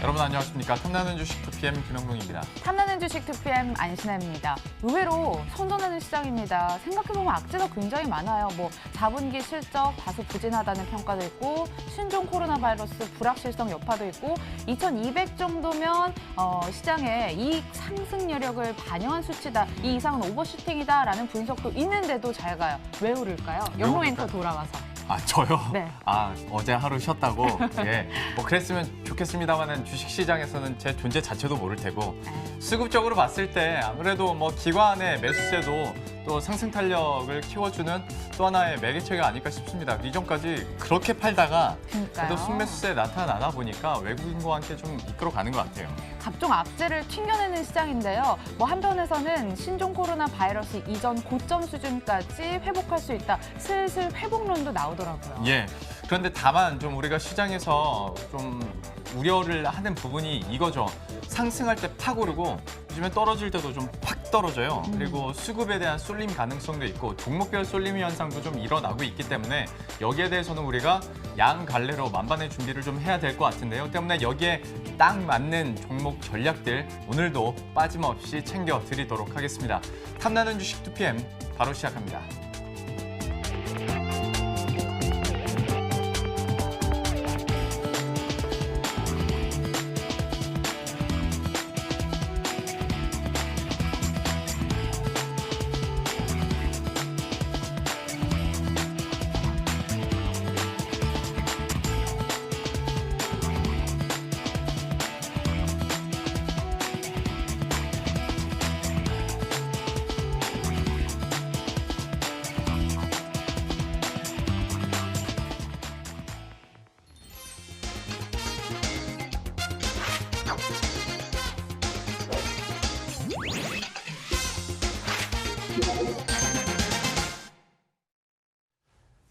여러분 안녕하십니까. 탐나는 주식 2PM 김영동입니다. 탐나는 주식 2PM 안신혜입니다. 의외로 선전하는 시장입니다. 생각해보면 악재가 굉장히 많아요. 4분기 실적 다소 부진하다는 평가도 있고 신종 코로나 바이러스 불확실성 여파도 있고 2200 정도면 시장의 이익 상승 여력을 반영한 수치다. 이 이상은 오버슈팅이다라는 분석도 있는데도 잘 가요. 왜 오를까요? 영롱 앵커 돌아와서. 저요? 네. 어제 하루 쉬었다고? 예. 그랬으면 좋겠습니다만은 주식시장에서는 제 존재 자체도 모를 테고 수급적으로 봤을 때 아무래도 기관의 매수세도 또 상승 탄력을 키워주는 또 하나의 매개체가 아닐까 싶습니다. 이전까지 그렇게 팔다가 그래도 순매수세 나타나다 보니까 외국인과 함께 좀 이끌어가는 것 같아요. 각종 악재를 튕겨내는 시장인데요. 한편에서는 신종 코로나 바이러스 이전 고점 수준까지 회복할 수 있다. 슬슬 회복론도 나오더라고요. 예. 그런데 다만 좀 우리가 시장에서 좀 우려를 하는 부분이 이거죠. 상승할 때 팍 오르고 요즘에 떨어질 때도 좀 확 떨어져요. 그리고 수급에 대한 쏠림 가능성도 있고 종목별 쏠림 현상도 좀 일어나고 있기 때문에 여기에 대해서는 우리가 양갈래로 만반의 준비를 좀 해야 될 것 같은데요. 때문에 여기에 딱 맞는 종목 전략들 오늘도 빠짐없이 챙겨드리도록 하겠습니다. 탐나는 주식 2PM 바로 시작합니다.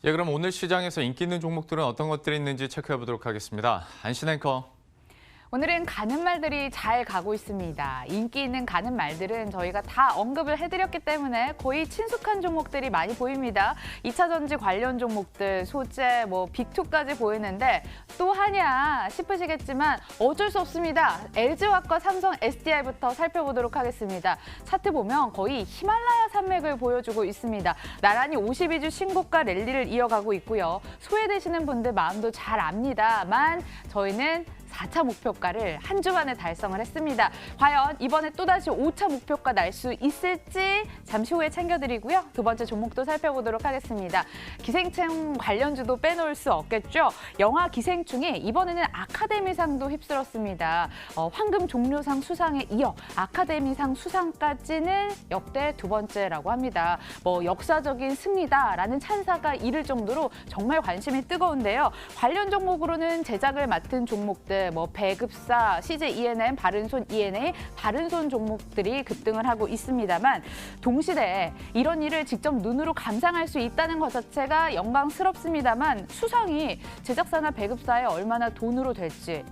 예, 그럼 오늘 시장에서 인기 있는 종목들은 어떤 것들이 있는지 체크해 보도록 하겠습니다. 안신 앵커. 오늘은 가는 말들이 잘 가고 있습니다. 인기 있는 가는 말들은 저희가 다 언급을 해드렸기 때문에 거의 친숙한 종목들이 많이 보입니다. 2차 전지 관련 종목들, 소재, 빅2까지 보이는데 또 하냐 싶으시겠지만 어쩔 수 없습니다. LG화학과 삼성 SDI부터 살펴보도록 하겠습니다. 차트 보면 거의 히말라야 산맥을 보여주고 있습니다. 나란히 52주 신고가 랠리를 이어가고 있고요. 소외되시는 분들 마음도 잘 압니다만 저희는 4차 목표가를 한 주 만에 달성을 했습니다. 과연 이번에 또다시 5차 목표가 날 수 있을지 잠시 후에 챙겨드리고요. 두 번째 종목도 살펴보도록 하겠습니다. 기생충 관련주도 빼놓을 수 없겠죠. 영화 기생충이 이번에는 아카데미상도 휩쓸었습니다. 황금 종려상 수상에 이어 아카데미상 수상까지는 역대 두 번째라고 합니다. 역사적인 승리다라는 찬사가 이를 정도로 정말 관심이 뜨거운데요. 관련 종목으로는 제작을 맡은 종목들 배급사, CJ ENM, 바른손 ENA, 바른손 종목들이 급등을 하고 있습니다만 동시대에 이런 일을 직접 눈으로 감상할 수 있다는 것 자체가 영광스럽습니다만 수상이 제작사나 배급사에 얼마나 돈으로 될지,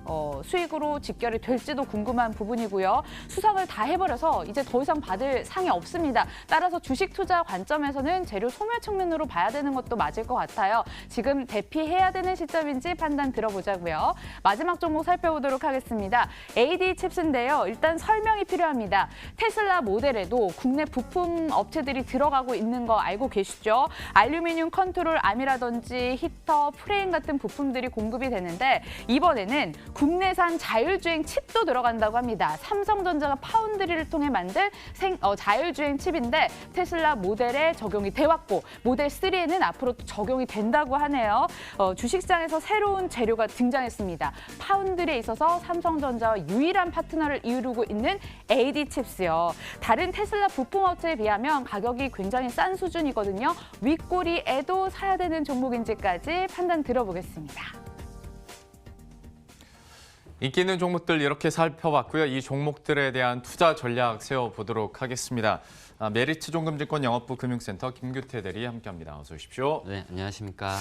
수익으로 직결이 될지도 궁금한 부분이고요. 수상을 다 해버려서 이제 더 이상 받을 상이 없습니다. 따라서 주식 투자 관점에서는 재료 소멸 측면으로 봐야 되는 것도 맞을 것 같아요. 지금 대피해야 되는 시점인지 판단 들어보자고요. 마지막 종목 살펴보도록 하겠습니다. AD 칩스인데요. 일단 설명이 필요합니다. 테슬라 모델에도 국내 부품 업체들이 들어가고 있는 거 알고 계시죠? 알루미늄 컨트롤 암이라든지 히터, 프레임 같은 부품들이 공급이 되는데 이번에는 국내산 자율주행 칩도 들어간다고 합니다. 삼성전자가 파운드리를 통해 만든 자율주행 칩인데 테슬라 모델에 적용이 돼왔고 모델 3에는 앞으로 적용이 된다고 하네요. 주식시장에서 새로운 재료가 등장했습니다. 파운드리에 있어서 삼성전자와 유일한 파트너를 이루고 있는 AD 칩스요. 다른 테슬라 부품 업체에 비하면 가격이 굉장히 싼 수준이거든요. 윗꼬리에도 사야 되는 종목인지까지 판단 들어보겠습니다. 인기 있는 종목들 이렇게 살펴봤고요. 이 종목들에 대한 투자 전략 세워보도록 하겠습니다. 메리츠 종금증권 영업부 금융센터 김규태 대리 함께합니다. 어서 오십시오. 네, 안녕하십니까.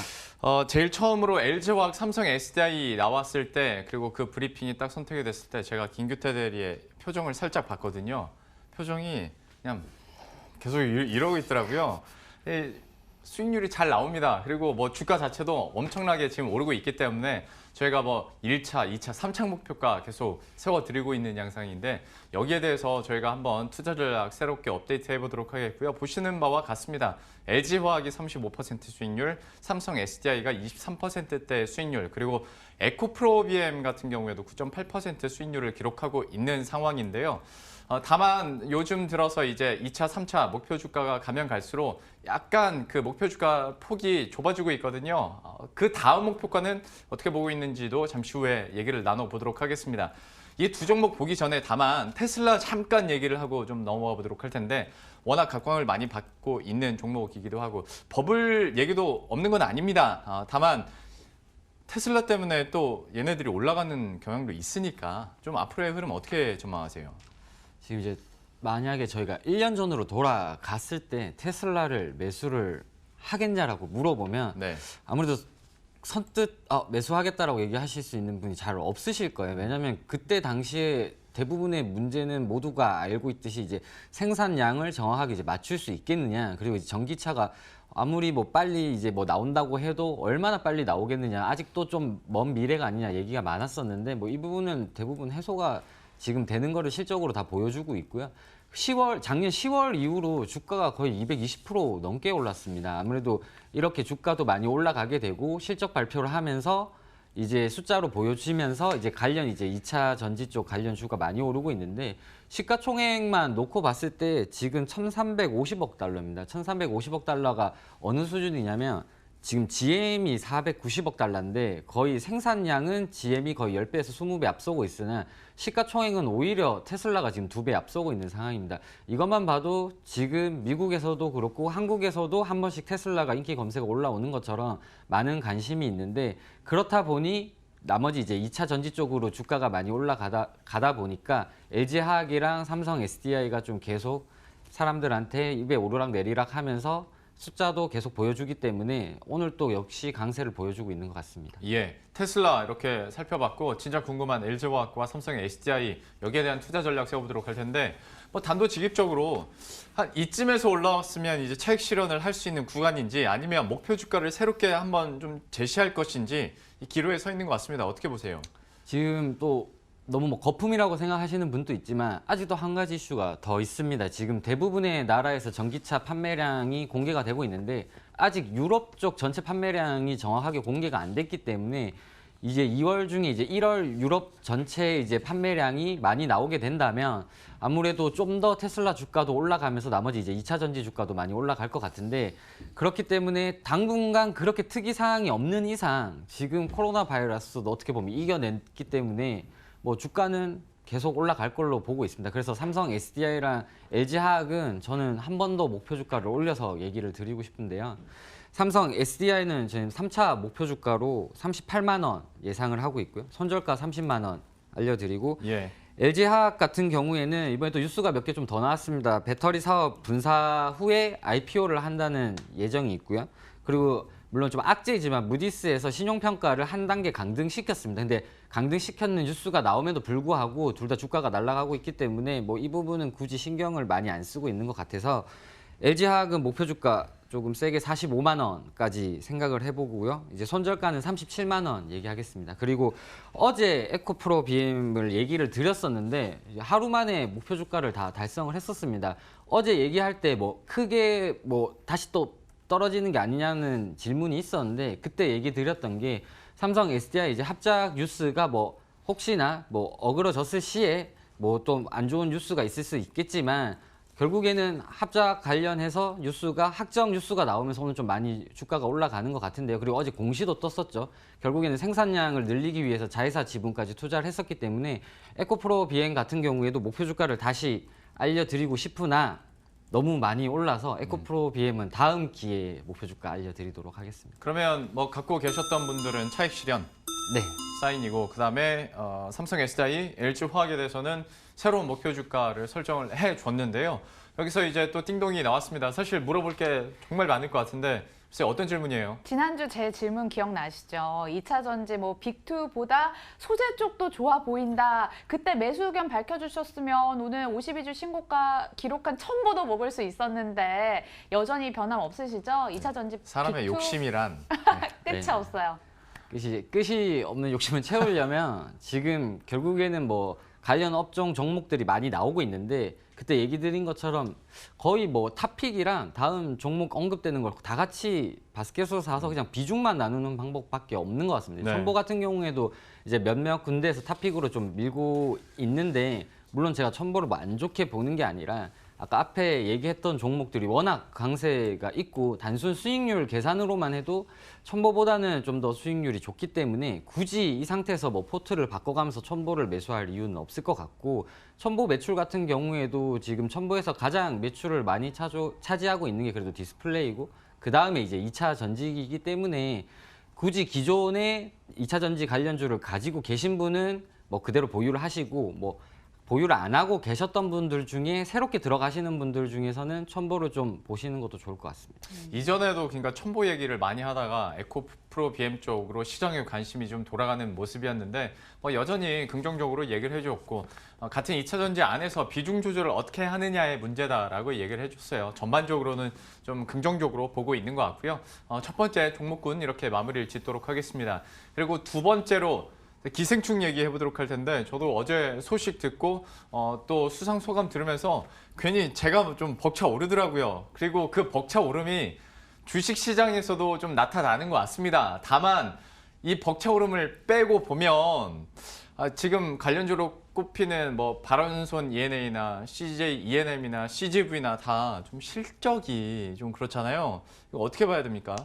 제일 처음으로 LG화학, 삼성 SDI 나왔을 때 그리고 그 브리핑이 딱 선택이 됐을 때 제가 김규태 대리의 표정을 살짝 봤거든요. 표정이 그냥 계속 이러고 있더라고요. 수익률이 잘 나옵니다. 그리고 주가 자체도 엄청나게 지금 오르고 있기 때문에 저희가 뭐 1차, 2차, 3차 목표가 계속 세워드리고 있는 양상인데 여기에 대해서 저희가 한번 투자 전략 새롭게 업데이트 해보도록 하겠고요. 보시는 바와 같습니다. LG화학이 35% 수익률, 삼성 SDI가 23%대 수익률, 그리고 에코프로비엠 같은 경우에도 9.8% 수익률을 기록하고 있는 상황인데요. 다만 요즘 들어서 이제 2차, 3차 목표 주가가 가면 갈수록 약간 그 목표 주가 폭이 좁아지고 있거든요. 그 다음 목표가는 어떻게 보고 있는지도 잠시 후에 얘기를 나눠보도록 하겠습니다. 이 두 종목 보기 전에 다만 테슬라 잠깐 얘기를 하고 좀 넘어가 보도록 할 텐데 워낙 각광을 많이 받고 있는 종목이기도 하고 버블 얘기도 없는 건 아닙니다. 다만 테슬라 때문에 또 얘네들이 올라가는 경향도 있으니까 좀 앞으로의 흐름 어떻게 전망하세요? 지금 이제 만약에 저희가 1년 전으로 돌아갔을 때 테슬라를 매수를 하겠냐라고 물어보면 네. 아무래도 선뜻 매수하겠다라고 얘기하실 수 있는 분이 잘 없으실 거예요. 왜냐하면 그때 당시에 대부분의 문제는 모두가 알고 있듯이 이제 생산량을 정확하게 이제 맞출 수 있겠느냐, 그리고 이제 전기차가 아무리 뭐 빨리 이제 뭐 나온다고 해도 얼마나 빨리 나오겠느냐, 아직도 좀 먼 미래가 아니냐 얘기가 많았었는데 뭐 이 부분은 대부분 해소가 지금 되는 거를 실적으로 다 보여주고 있고요. 작년 10월 이후로 주가가 거의 220% 넘게 올랐습니다. 아무래도 이렇게 주가도 많이 올라가게 되고 실적 발표를 하면서 이제 숫자로 보여주면서 이제 관련 이제 2차 전지 쪽 관련 주가 많이 오르고 있는데 시가총액만 놓고 봤을 때 지금 1,350억 달러입니다. 1,350억 달러가 어느 수준이냐면 지금 GM이 490억 달러인데 거의 생산량은 GM이 거의 10배에서 20배 앞서고 있으나 시가총액은 오히려 테슬라가 지금 2배 앞서고 있는 상황입니다. 이것만 봐도 지금 미국에서도 그렇고 한국에서도 한 번씩 테슬라가 인기 검색어 올라오는 것처럼 많은 관심이 있는데 그렇다 보니 나머지 이제 2차 전지 쪽으로 주가가 많이 올라가다 보니까 LG화학이랑 삼성 SDI가 좀 계속 사람들한테 입에 오르락 내리락 하면서 숫자도 계속 보여주기 때문에 오늘 또 역시 강세를 보여주고 있는 것 같습니다. 예, 테슬라 이렇게 살펴봤고 진짜 궁금한 LG화학과 삼성의 SDI 여기에 대한 투자 전략 세워보도록 할 텐데 뭐 단도직입적으로 한 이쯤에서 올라왔으면 이제 차익 실현을 할 수 있는 구간인지 아니면 목표 주가를 새롭게 한번 좀 제시할 것인지 이 기로에 서 있는 것 같습니다. 어떻게 보세요? 지금 또 너무 뭐 거품이라고 생각하시는 분도 있지만 아직도 한 가지 이슈가 더 있습니다. 지금 대부분의 나라에서 전기차 판매량이 공개가 되고 있는데 아직 유럽 쪽 전체 판매량이 정확하게 공개가 안 됐기 때문에 이제 2월 중에 이제 1월 유럽 전체 이제 판매량이 많이 나오게 된다면 아무래도 좀 더 테슬라 주가도 올라가면서 나머지 이제 2차 전지 주가도 많이 올라갈 것 같은데 그렇기 때문에 당분간 그렇게 특이 사항이 없는 이상 지금 코로나 바이러스도 어떻게 보면 이겨냈기 때문에 뭐 주가는 계속 올라갈 걸로 보고 있습니다. 그래서 삼성 SDI랑 LG화학은 저는 한 번 더 목표 주가를 올려서 얘기를 드리고 싶은데요. 삼성 SDI는 지금 3차 목표 주가로 38만 원 예상을 하고 있고요. 손절가 30만 원 알려드리고 예. LG화학 같은 경우에는 이번에 또 뉴스가 몇 개 좀 더 나왔습니다. 배터리 사업 분사 후에 IPO를 한다는 예정이 있고요. 그리고 물론 좀 악재이지만 무디스에서 신용평가를 한 단계 강등시켰습니다. 근데 강등시켰는 뉴스가 나옴에도 불구하고 둘 다 주가가 날아가고 있기 때문에 뭐 이 부분은 굳이 신경을 많이 안 쓰고 있는 것 같아서 LG화학은 목표 주가 조금 세게 45만 원까지 생각을 해보고요. 이제 손절가는 37만 원 얘기하겠습니다. 그리고 어제 에코프로 BM을 얘기를 드렸었는데 하루 만에 목표 주가를 다 달성을 했었습니다. 어제 얘기할 때 뭐 크게 뭐 다시 또 떨어지는 게 아니냐는 질문이 있었는데 그때 얘기 드렸던 게 삼성 SDI 이제 합작 뉴스가 뭐 혹시나 뭐 어그러졌을 시에 뭐 좀 안 좋은 뉴스가 있을 수 있겠지만 결국에는 합작 관련해서 뉴스가 확정 뉴스가 나오면서 오늘 좀 많이 주가가 올라가는 것 같은데요. 그리고 어제 공시도 떴었죠. 결국에는 생산량을 늘리기 위해서 자회사 지분까지 투자를 했었기 때문에 에코프로 비행 같은 경우에도 목표 주가를 다시 알려드리고 싶으나 너무 많이 올라서 에코프로 BM은 다음 기회에 목표 주가 알려드리도록 하겠습니다. 그러면 뭐 갖고 계셨던 분들은 차익 실현 네. 사인이고 그다음에 삼성 SDI, LG화학에 대해서는 새로운 목표 주가를 설정을 해줬는데요. 여기서 이제 또 띵동이 나왔습니다. 사실 물어볼 게 정말 많을 것 같은데 글쎄 어떤 질문이에요? 지난주 제 질문 기억나시죠? 2차 전지 뭐 빅2보다 소재 쪽도 좋아 보인다. 그때 매수 의견 밝혀주셨으면 오늘 52주 신고가 기록한 첨보도 먹을 수 있었는데 여전히 변함 없으시죠? 2차 전지 사람의 빅2 욕심이란 끝이 네. 없어요. 이제 끝이 없는 욕심을 채우려면 지금 결국에는 뭐 관련 업종 종목들이 많이 나오고 있는데 그때 얘기 드린 것처럼 거의 뭐 탑픽이랑 다음 종목 언급되는 걸 다 같이 바스켓으로 사서 그냥 비중만 나누는 방법밖에 없는 것 같습니다. 네. 첨보 같은 경우에도 이제 몇몇 군데에서 탑픽으로 좀 밀고 있는데 물론 제가 첨보를 뭐 안 좋게 보는 게 아니라 아까 앞에 얘기했던 종목들이 워낙 강세가 있고 단순 수익률 계산으로만 해도 첨보보다는 좀 더 수익률이 좋기 때문에 굳이 이 상태에서 뭐 포트를 바꿔가면서 첨보를 매수할 이유는 없을 것 같고 첨보 매출 같은 경우에도 지금 첨보에서 가장 매출을 많이 차지하고 있는 게 그래도 디스플레이고 그 다음에 이제 2차 전지이기 때문에 굳이 기존의 2차 전지 관련주를 가지고 계신 분은 뭐 그대로 보유를 하시고 뭐 보유를 안 하고 계셨던 분들 중에 새롭게 들어가시는 분들 중에서는 첨보를 좀 보시는 것도 좋을 것 같습니다. 이전에도 그러니까 첨보 얘기를 많이 하다가 에코프로 BM 쪽으로 시장에 관심이 좀 돌아가는 모습이었는데 뭐 여전히 긍정적으로 얘기를 해주었고 같은 2차 전지 안에서 비중 조절을 어떻게 하느냐의 문제다라고 얘기를 해줬어요. 전반적으로는 좀 긍정적으로 보고 있는 것 같고요. 첫 번째 종목군 이렇게 마무리를 짓도록 하겠습니다. 그리고 두 번째로 기생충 얘기해 보도록 할 텐데 저도 어제 소식 듣고 또 수상 소감 들으면서 괜히 제가 좀 벅차 오르더라고요. 그리고 그 벅차 오름이 주식 시장에서도 좀 나타나는 것 같습니다. 다만 이 벅차 오름을 빼고 보면 지금 관련주로 꼽히는 뭐 발언손 ENA나 CJ ENM이나 CGV나 다 좀 실적이 좀 그렇잖아요. 이거 어떻게 봐야 됩니까?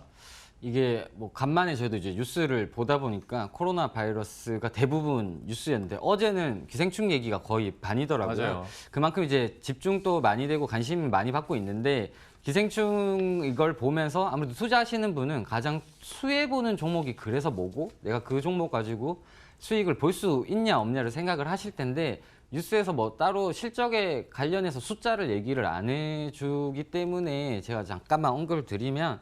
이게 뭐 간만에 저희도 이제 뉴스를 보다 보니까 코로나 바이러스가 대부분 뉴스였는데 어제는 기생충 얘기가 거의 반이더라고요. 맞아요. 그만큼 이제 집중도 많이 되고 관심 많이 받고 있는데 기생충 이걸 보면서 아무래도 투자하시는 분은 가장 수혜보는 종목이 그래서 뭐고 내가 그 종목 가지고 수익을 볼 수 있냐 없냐를 생각을 하실 텐데 뉴스에서 뭐 따로 실적에 관련해서 숫자를 얘기를 안 해주기 때문에 제가 잠깐만 언급을 드리면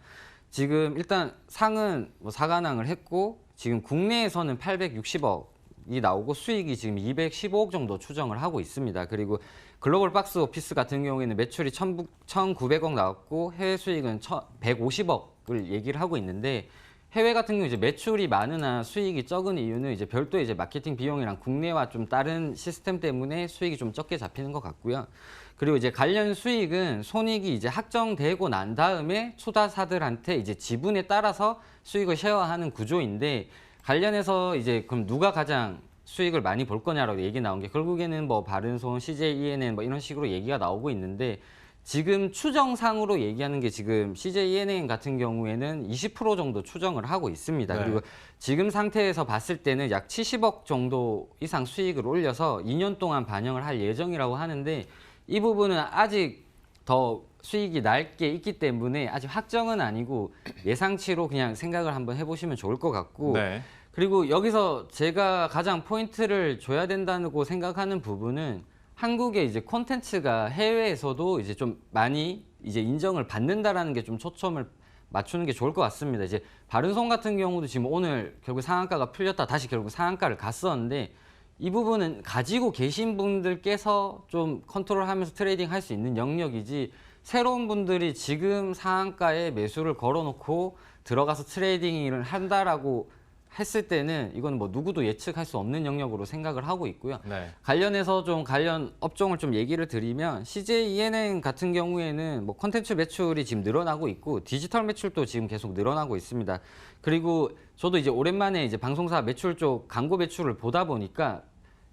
지금 일단 상은 뭐 사관왕을 했고 지금 국내에서는 860억이 나오고 수익이 지금 215억 정도 추정을 하고 있습니다. 그리고 글로벌 박스 오피스 같은 경우에는 매출이 1,900억 나왔고 해외 수익은 150억을 얘기를 하고 있는데 해외 같은 경우 이제 매출이 많으나 수익이 적은 이유는 이제 별도의 이제 마케팅 비용이랑 국내와 좀 다른 시스템 때문에 수익이 좀 적게 잡히는 것 같고요. 그리고 이제 관련 수익은 손익이 이제 확정되고 난 다음에 투자사들한테 이제 지분에 따라서 수익을 쉐어하는 구조인데 관련해서 이제 그럼 누가 가장 수익을 많이 볼 거냐라고 얘기 나온 게 결국에는 뭐 바른손, CJ ENN 뭐 이런 식으로 얘기가 나오고 있는데 지금 추정상으로 얘기하는 게 지금 CJ ENN 같은 경우에는 20% 정도 추정을 하고 있습니다. 네. 그리고 지금 상태에서 봤을 때는 약 70억 정도 이상 수익을 올려서 2년 동안 반영을 할 예정이라고 하는데 이 부분은 아직 더 수익이 날게 있기 때문에 아직 확정은 아니고 예상치로 그냥 생각을 한번 해보시면 좋을 것 같고 네. 그리고 여기서 제가 가장 포인트를 줘야 된다고 생각하는 부분은 한국의 이제 콘텐츠가 해외에서도 이제 좀 많이 이제 인정을 받는다라는 게 좀 초점을 맞추는 게 좋을 것 같습니다. 이제 바른손 같은 경우도 지금 오늘 결국 상한가가 풀렸다 다시 결국 상한가를 갔었는데 이 부분은 가지고 계신 분들께서 좀 컨트롤하면서 트레이딩 할 수 있는 영역이지 새로운 분들이 지금 상한가에 매수를 걸어놓고 들어가서 트레이딩을 한다라고 했을 때는 이건 뭐 누구도 예측할 수 없는 영역으로 생각을 하고 있고요. 네. 관련해서 좀 관련 업종을 좀 얘기를 드리면 CJ ENN 같은 경우에는 뭐 콘텐츠 매출이 지금 늘어나고 있고 디지털 매출도 지금 계속 늘어나고 있습니다. 그리고 저도 이제 오랜만에 이제 방송사 매출 쪽 광고 매출을 보다 보니까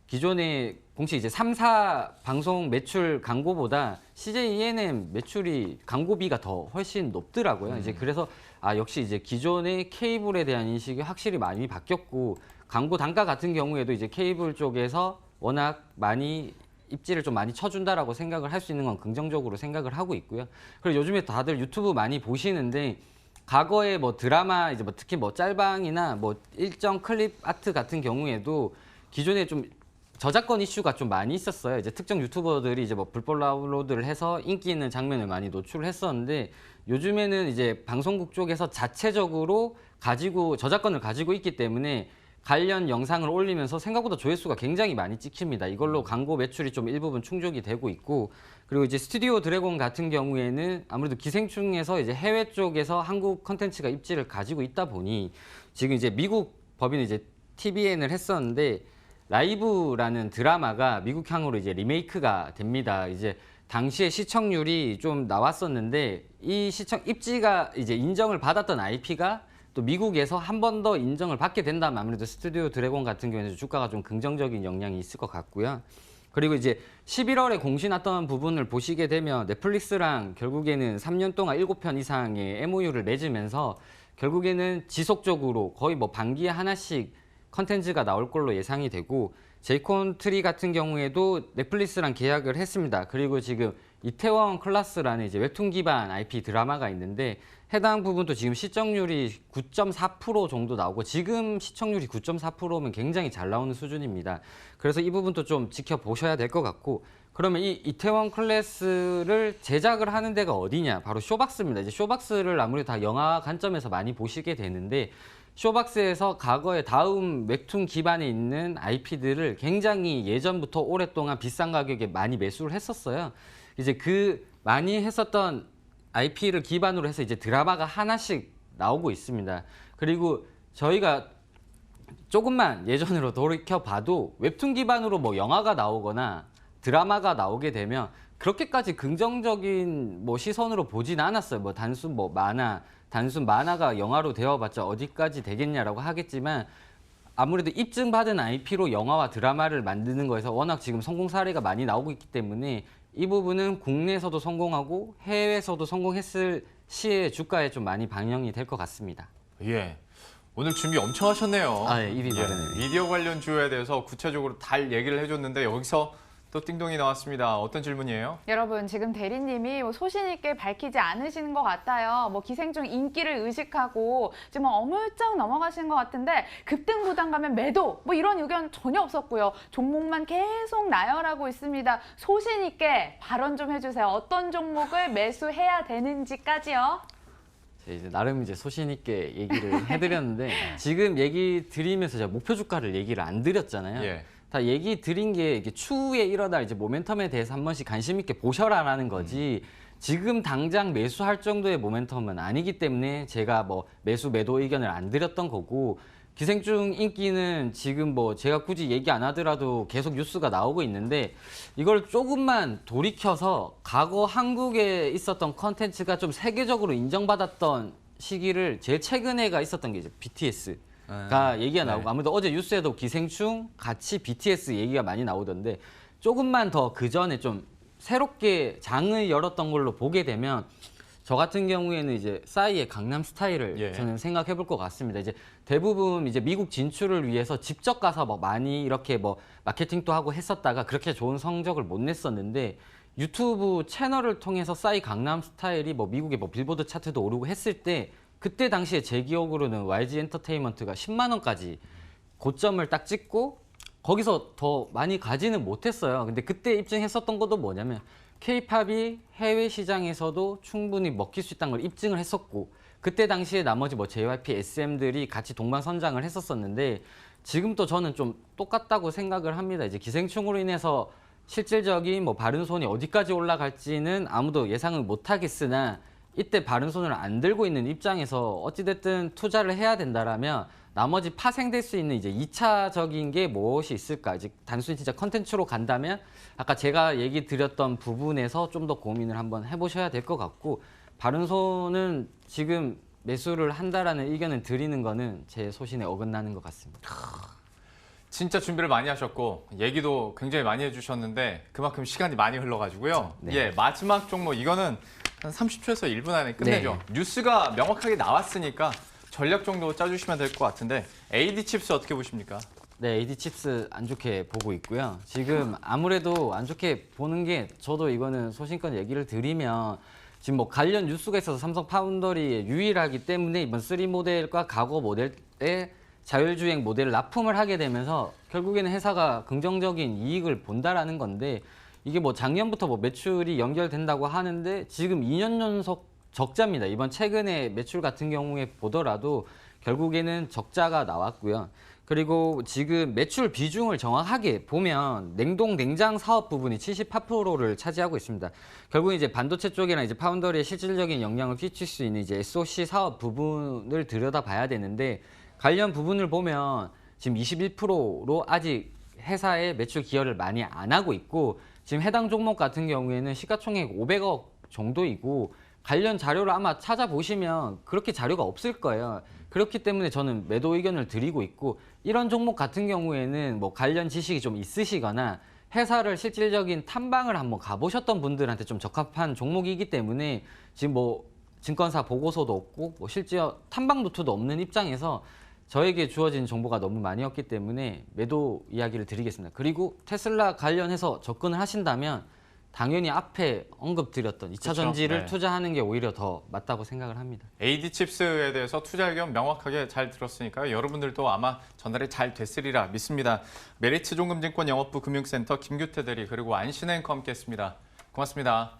기존에 공식 이제 3사 방송 매출 광고보다 CJ ENM 매출이 광고비가 더 훨씬 높더라고요. 이제 그래서 역시 이제 기존의 케이블에 대한 인식이 확실히 많이 바뀌었고 광고 단가 같은 경우에도 이제 케이블 쪽에서 워낙 많이 입지를 좀 많이 쳐준다라고 생각을 할 수 있는 건 긍정적으로 생각을 하고 있고요. 그리고 요즘에 다들 유튜브 많이 보시는데 과거에 뭐 드라마 이제 뭐 특히 뭐 짤방이나 뭐 일정 클립 아트 같은 경우에도 기존에 좀 저작권 이슈가 좀 많이 있었어요. 이제 특정 유튜버들이 이제 뭐 불법 다운로드를 해서 인기 있는 장면을 많이 노출을 했었는데 요즘에는 이제 방송국 쪽에서 자체적으로 저작권을 가지고 있기 때문에 관련 영상을 올리면서 생각보다 조회수가 굉장히 많이 찍힙니다. 이걸로 광고 매출이 좀 일부분 충족이 되고 있고 그리고 이제 스튜디오 드래곤 같은 경우에는 아무래도 기생충에서 이제 해외 쪽에서 한국 컨텐츠가 입지를 가지고 있다 보니 지금 이제 미국 법인을 이제 TVN을 했었는데 라이브라는 드라마가 미국향으로 이제 리메이크가 됩니다. 이제 당시에 시청률이 좀 나왔었는데 이 입지가 이제 인정을 받았던 IP가 또 미국에서 한 번 더 인정을 받게 된다면 아무래도 스튜디오 드래곤 같은 경우에는 주가가 좀 긍정적인 영향이 있을 것 같고요. 그리고 이제 11월에 공시 났던 부분을 보시게 되면 넷플릭스랑 결국에는 3년 동안 7편 이상의 MOU를 맺으면서 결국에는 지속적으로 거의 뭐 반기에 하나씩 컨텐츠가 나올 걸로 예상이 되고 제이콘 트리 같은 경우에도 넷플릭스랑 계약을 했습니다. 그리고 지금 이태원 클라스라는 이제 웹툰 기반 IP 드라마가 있는데 해당 부분도 지금 시청률이 9.4% 정도 나오고 지금 시청률이 9.4%면 굉장히 잘 나오는 수준입니다. 그래서 이 부분도 좀 지켜보셔야 될 것 같고 그러면 이 이태원 클래스를 제작을 하는 데가 어디냐? 바로 쇼박스입니다. 이제 쇼박스를 아무래도 다 영화 관점에서 많이 보시게 되는데 쇼박스에서 과거에 다음 웹툰 기반에 있는 IP들을 굉장히 예전부터 오랫동안 비싼 가격에 많이 매수를 했었어요. 이제 그 많이 했었던 IP를 기반으로 해서 이제 드라마가 하나씩 나오고 있습니다. 그리고 저희가 조금만 예전으로 돌이켜봐도 웹툰 기반으로 뭐 영화가 나오거나 드라마가 나오게 되면 그렇게까지 긍정적인 뭐 시선으로 보진 않았어요. 뭐 단순 만화가 영화로 되어봤자 어디까지 되겠냐라고 하겠지만 아무래도 입증받은 IP로 영화와 드라마를 만드는 거에서 워낙 지금 성공 사례가 많이 나오고 있기 때문에 이 부분은 국내에서도 성공하고 해외에서도 성공했을 시에 주가에 좀 많이 반영이 될 것 같습니다. 예. 오늘 준비 엄청 하셨네요. 아, 예, 입이 마르네요. 미디어 관련 주요에 대해서 구체적으로 잘 얘기를 해줬는데 여기서 또 띵동이 나왔습니다. 어떤 질문이에요? 여러분 지금 대리님이 소신 있게 밝히지 않으시는 것 같아요. 뭐 기생충 인기를 의식하고 지금 어물쩍 넘어가시는 것 같은데 급등 부담감에 매도 뭐 이런 의견 전혀 없었고요. 종목만 계속 나열하고 있습니다. 소신 있게 발언 좀 해주세요. 어떤 종목을 매수해야 되는지까지요. 이제 나름 이제 소신 있게 얘기를 해드렸는데 지금 얘기 드리면서 제가 목표 주가를 얘기를 안 드렸잖아요. 예. 다 얘기 드린 게 이게 추후에 일어날 이제 모멘텀에 대해서 한 번씩 관심 있게 보셔라라는 거지. 지금 당장 매수할 정도의 모멘텀은 아니기 때문에 제가 뭐 매수 매도 의견을 안 드렸던 거고 기생충 인기는 지금 뭐 제가 굳이 얘기 안 하더라도 계속 뉴스가 나오고 있는데 이걸 조금만 돌이켜서 과거 한국에 있었던 컨텐츠가 좀 세계적으로 인정받았던 시기를 제일 최근에가 있었던 게 이제 BTS가 얘기가 나오고 아무래도 어제 뉴스에도 기생충 같이 BTS 얘기가 많이 나오던데 조금만 더 그 전에 좀 새롭게 장을 열었던 걸로 보게 되면 저 같은 경우에는 이제 싸이의 강남 스타일을 예. 저는 생각해 볼 것 같습니다. 이제 대부분 이제 미국 진출을 위해서 직접 가서 뭐 많이 이렇게 뭐 마케팅도 하고 했었다가 그렇게 좋은 성적을 못 냈었는데 유튜브 채널을 통해서 싸이 강남 스타일이 뭐 미국의 뭐 빌보드 차트도 오르고 했을 때 그때 당시에 제 기억으로는 YG 엔터테인먼트가 10만 원까지 고점을 딱 찍고 거기서 더 많이 가지는 못했어요. 근데 그때 입증했었던 것도 뭐냐면 K-팝이 해외 시장에서도 충분히 먹힐 수 있다는 걸 입증을 했었고 그때 당시에 나머지 뭐 JYP, SM들이 같이 동반선장을 했었었는데 지금 또 저는 좀 똑같다고 생각을 합니다. 이제 기생충으로 인해서 실질적인 뭐 바른손이 어디까지 올라갈지는 아무도 예상을 못하겠으나 이때 바른손을 안 들고 있는 입장에서 어찌됐든 투자를 해야 된다라면 나머지 파생될 수 있는 이제 2차적인 게 무엇이 있을까? 이제 단순히 진짜 컨텐츠로 간다면 아까 제가 얘기 드렸던 부분에서 좀 더 고민을 한번 해보셔야 될 것 같고 바른손은 지금 매수를 한다라는 의견을 드리는 거는 제 소신에 어긋나는 것 같습니다. 진짜 준비를 많이 하셨고 얘기도 굉장히 많이 해주셨는데 그만큼 시간이 많이 흘러가지고요. 네. 예, 마지막 종목 이거는 한 30초에서 1분 안에 끝내죠. 네. 뉴스가 명확하게 나왔으니까 전략 정도 짜주시면 될 것 같은데 AD칩스 어떻게 보십니까? 네, AD칩스 안 좋게 보고 있고요. 지금 아무래도 안 좋게 보는 게 저도 이거는 소신껏 얘기를 드리면 지금 뭐 관련 뉴스가 있어서 삼성 파운더리 유일하기 때문에 이번 3 모델과 과거 모델의 자율주행 모델을 납품을 하게 되면서 결국에는 회사가 긍정적인 이익을 본다라는 건데 이게 뭐 작년부터 뭐 매출이 연결된다고 하는데 지금 2년 연속 적자입니다. 이번 최근에 매출 같은 경우에 보더라도 결국에는 적자가 나왔고요. 그리고 지금 매출 비중을 정확하게 보면 냉동 냉장 사업 부분이 78%를 차지하고 있습니다. 결국 이제 반도체 쪽이나 이제 파운더리에 실질적인 영향을 끼칠 수 있는 이제 SOC 사업 부분을 들여다봐야 되는데 관련 부분을 보면 지금 21%로 아직 회사의 매출 기여를 많이 안 하고 있고 지금 해당 종목 같은 경우에는 시가총액 500억 정도이고 관련 자료를 아마 찾아보시면 그렇게 자료가 없을 거예요. 그렇기 때문에 저는 매도 의견을 드리고 있고 이런 종목 같은 경우에는 뭐 관련 지식이 좀 있으시거나 회사를 실질적인 탐방을 한번 가보셨던 분들한테 좀 적합한 종목이기 때문에 지금 뭐 증권사 보고서도 없고 뭐 실제 탐방 노트도 없는 입장에서 저에게 주어진 정보가 너무 많이었기 때문에 매도 이야기를 드리겠습니다. 그리고 테슬라 관련해서 접근을 하신다면 당연히 앞에 언급드렸던 2차 전지를 네. 투자하는 게 오히려 더 맞다고 생각을 합니다. AD칩스에 대해서 투자 의견 명확하게 잘 들었으니까요. 여러분들도 아마 전달이 잘 됐으리라 믿습니다. 메리츠 종금증권 영업부 금융센터 김규태 대리 그리고 안신혜 앵커 함께했습니다. 고맙습니다.